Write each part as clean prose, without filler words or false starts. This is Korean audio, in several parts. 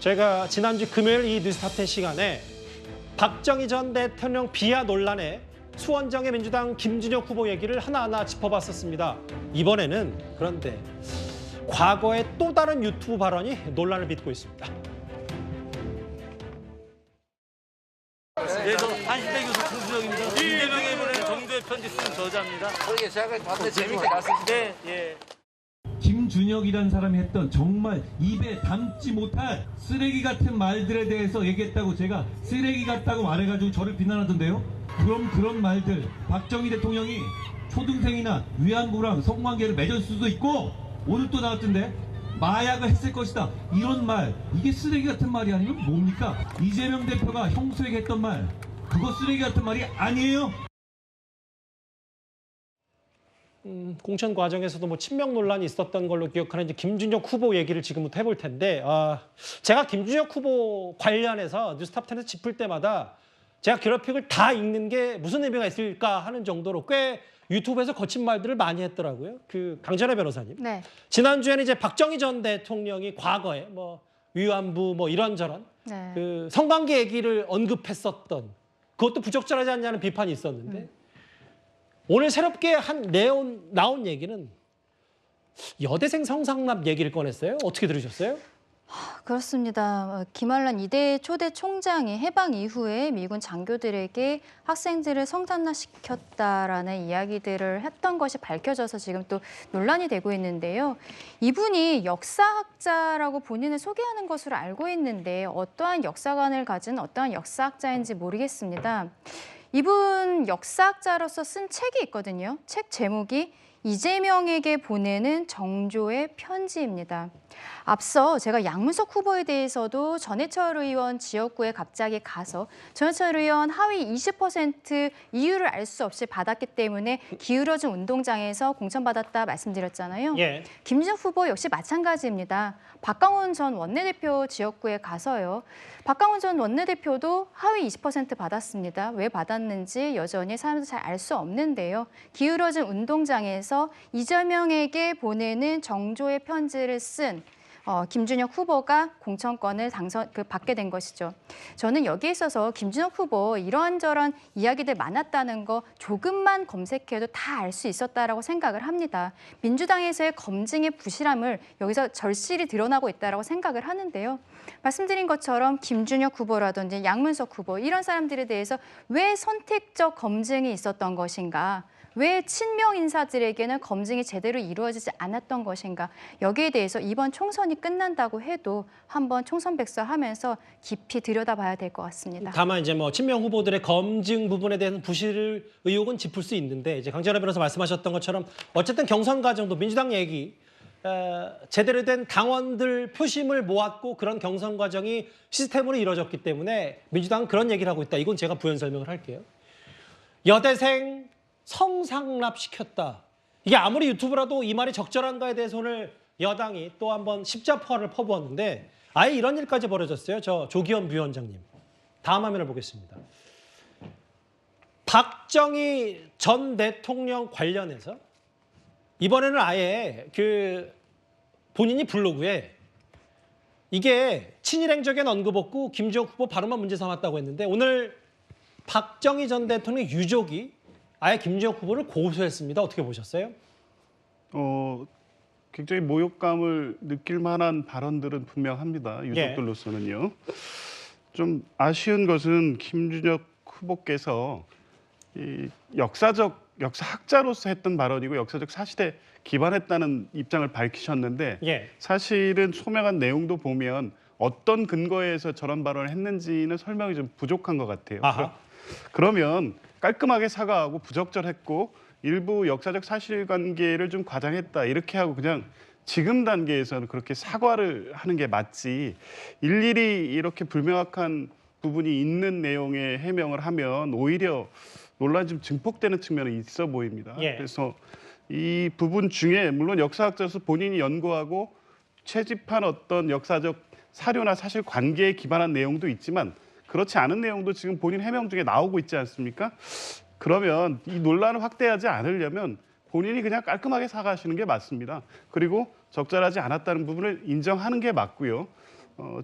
제가 지난주 금요일 이 뉴스탑10 시간에 박정희 전 대통령 비하 논란에 수원정의 민주당 김준혁 후보 얘기를 하나하나 짚어봤었습니다. 이번에는 그런데 과거의 또 다른 유튜브 발언이 논란을 빚고 있습니다. 네, 저 한신대 교수 김준혁입니다. 이재명에 보낸 정도의 편지 쓴 저자입니다. 그러게 제가 봤는데 재밌게 말씀드리죠. 네, 예. 김준혁이라는 사람이 했던 정말 입에 담지 못할 쓰레기 같은 말들에 대해서 얘기했다고 제가 쓰레기 같다고 말해가지고 저를 비난하던데요. 그럼 그런 말들 박정희 대통령이 초등생이나 위안부랑 성관계를 맺을 수도 있고 오늘 또 나왔던데 마약을 했을 것이다. 이런 말 이게 쓰레기 같은 말이 아니면 뭡니까? 이재명 대표가 형수에게 했던 말 그거 쓰레기 같은 말이 아니에요. 공천 과정에서도 뭐 친명 논란이 있었던 걸로 기억하는 이제 김준혁 후보 얘기를 지금부터 해볼 텐데 제가 김준혁 후보 관련해서 뉴스탑10에서 짚을 때마다 제가 그래픽을 다 읽는 게 무슨 의미가 있을까 하는 정도로 꽤 유튜브에서 거친 말들을 많이 했더라고요. 그 강전혜 변호사님. 네. 지난주에는 이제 박정희 전 대통령이 과거에 뭐 위안부 뭐 이런저런 네. 그 성관계 얘기를 언급했었던 그것도 부적절하지 않냐는 비판이 있었는데 오늘 새롭게 나온 얘기는 여대생 성상납 얘기를 꺼냈어요. 어떻게 들으셨어요? 그렇습니다. 김환란 이대 초대 총장이 해방 이후에 미군 장교들에게 학생들을 성탄납시켰다라는 이야기들을 했던 것이 밝혀져서 지금 또 논란이 되고 있는데요. 이분이 역사학자라고 본인을 소개하는 것으로 알고 있는데 어떠한 역사관을 가진 어떠한 역사학자인지 모르겠습니다. 이분 역사학자로서 쓴 책이 있거든요. 책 제목이 이재명에게 보내는 정조의 편지입니다. 앞서 제가 양문석 후보에 대해서도 전해철 의원 지역구에 갑자기 가서 전해철 의원 하위 20% 이유를 알 수 없이 받았기 때문에 기울어진 운동장에서 공천받았다 말씀드렸잖아요. 예. 김준혁 후보 역시 마찬가지입니다. 박강원 전 원내대표 지역구에 가서요. 박강원 전 원내대표도 하위 20% 받았습니다. 왜 받았는지 여전히 사람들 잘 알 수 없는데요. 기울어진 운동장에서 이재명에게 보내는 정조의 편지를 쓴 김준혁 후보가 공천권을 받게 된 것이죠. 저는 여기에 있어서 김준혁 후보 이러한저런 이야기들 많았다는 거 조금만 검색해도 다 알 수 있었다라고 생각을 합니다. 민주당에서의 검증의 부실함을 여기서 절실히 드러나고 있다라고 생각을 하는데요. 말씀드린 것처럼 김준혁 후보라든지 양문석 후보 이런 사람들에 대해서 왜 선택적 검증이 있었던 것인가? 왜 친명 인사들에게는 검증이 제대로 이루어지지 않았던 것인가? 여기에 대해서 이번 총선이 끝난다고 해도 한번 총선 백서하면서 깊이 들여다봐야 될 것 같습니다. 다만 이제 뭐 친명 후보들의 검증 부분에 대한 부실 의혹은 짚을 수 있는데 이제 강전혜 변호사 말씀하셨던 것처럼 어쨌든 경선 과정도 민주당 얘기 제대로 된 당원들 표심을 모았고 그런 경선 과정이 시스템으로 이루어졌기 때문에 민주당은 그런 얘기를 하고 있다. 이건 제가 부연 설명을 할게요. 여대생 성상납 시켰다. 이게 아무리 유튜브라도 이 말이 적절한가에 대해서 오늘 여당이 또 한번 십자포화를 퍼부었는데 아예 이런 일까지 벌어졌어요. 저 조기현 부위원장님. 다음 화면을 보겠습니다. 박정희 전 대통령 관련해서 이번에는 아예 그 본인이 블로그에 이게 친일 행적엔 언급 없고 김준혁 후보 발언만 문제 삼았다고 했는데 오늘 박정희 전 대통령 유족이 아예 김준혁 후보를 고소했습니다. 어떻게 보셨어요? 굉장히 모욕감을 느낄 만한 발언들은 분명합니다. 유족들로서는요. 좀 아쉬운 것은 김준혁 후보께서 이 역사학자로서 했던 발언이고 역사적 사실에 기반했다는 입장을 밝히셨는데 사실은 소명한 내용도 보면 어떤 근거에서 저런 발언을 했는지는 설명이 좀 부족한 것 같아요. 그러면 깔끔하게 사과하고 부적절했고 일부 역사적 사실관계를 좀 과장했다 이렇게 하고 그냥 지금 단계에서는 그렇게 사과를 하는 게 맞지 일일이 이렇게 불명확한 부분이 있는 내용의 해명을 하면 오히려 논란이 좀 증폭되는 측면이 있어 보입니다. 그래서 이 부분 중에 물론 역사학자로서 본인이 연구하고 채집한 어떤 역사적 사료나 사실관계에 기반한 내용도 있지만 그렇지 않은 내용도 지금 본인 해명 중에 나오고 있지 않습니까? 그러면 이 논란을 확대하지 않으려면 본인이 그냥 깔끔하게 사과하시는 게 맞습니다. 그리고 적절하지 않았다는 부분을 인정하는 게 맞고요.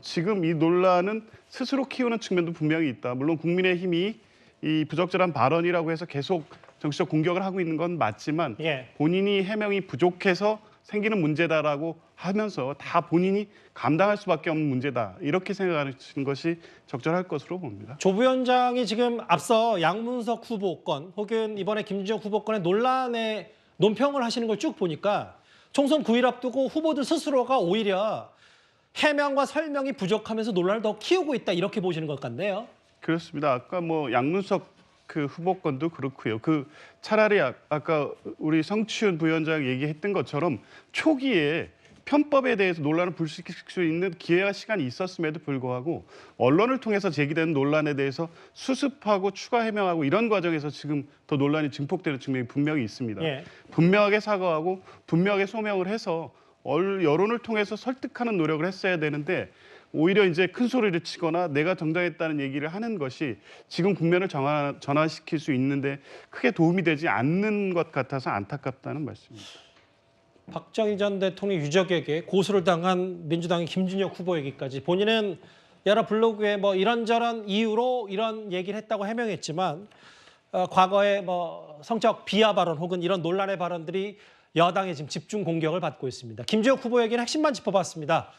지금 이 논란은 스스로 키우는 측면도 분명히 있다. 물론 국민의힘이 이 부적절한 발언이라고 해서 계속 정치적 공격을 하고 있는 건 맞지만 예. 본인이 해명이 부족해서 생기는 문제다라고 하면서 다 본인이 감당할 수밖에 없는 문제다. 이렇게 생각하는 것이 적절할 것으로 봅니다. 조 부위원장이 지금 앞서 양문석 후보 건 혹은 이번에 김준혁 후보 건의 논란에 논평을 하시는 걸 쭉 보니까 총선 9일 앞두고 후보들 스스로가 오히려 해명과 설명이 부족하면서 논란을 더 키우고 있다 이렇게 보시는 것 같네요. 그렇습니다. 아까 뭐 양문석 그 후보건도 그렇고요. 그 차라리 아까 우리 성치훈 부위원장 얘기했던 것처럼 초기에 편법에 대해서 논란을 불식시킬 수 있는 기회와 시간이 있었음에도 불구하고 언론을 통해서 제기되는 논란에 대해서 수습하고 추가 해명하고 이런 과정에서 지금 더 논란이 증폭되는 측면이 분명히 있습니다. 예. 분명하게 사과하고 분명하게 소명을 해서 여론을 통해서 설득하는 노력을 했어야 되는데 오히려 이제 큰 소리를 치거나 내가 정당했다는 얘기를 하는 것이 지금 국면을 전환시킬 수 있는데 크게 도움이 되지 않는 것 같아서 안타깝다는 말씀입니다. 박정희 전 대통령 유족에게 고소를 당한 민주당의 김준혁 후보에게까지 본인은 여러 블로그에 뭐 이런저런 이유로 이런 얘기를 했다고 해명했지만 과거에 뭐 성적 비하 발언 혹은 이런 논란의 발언들이 여당의 지금 집중 공격을 받고 있습니다. 김준혁 후보에게는 핵심만 짚어봤습니다.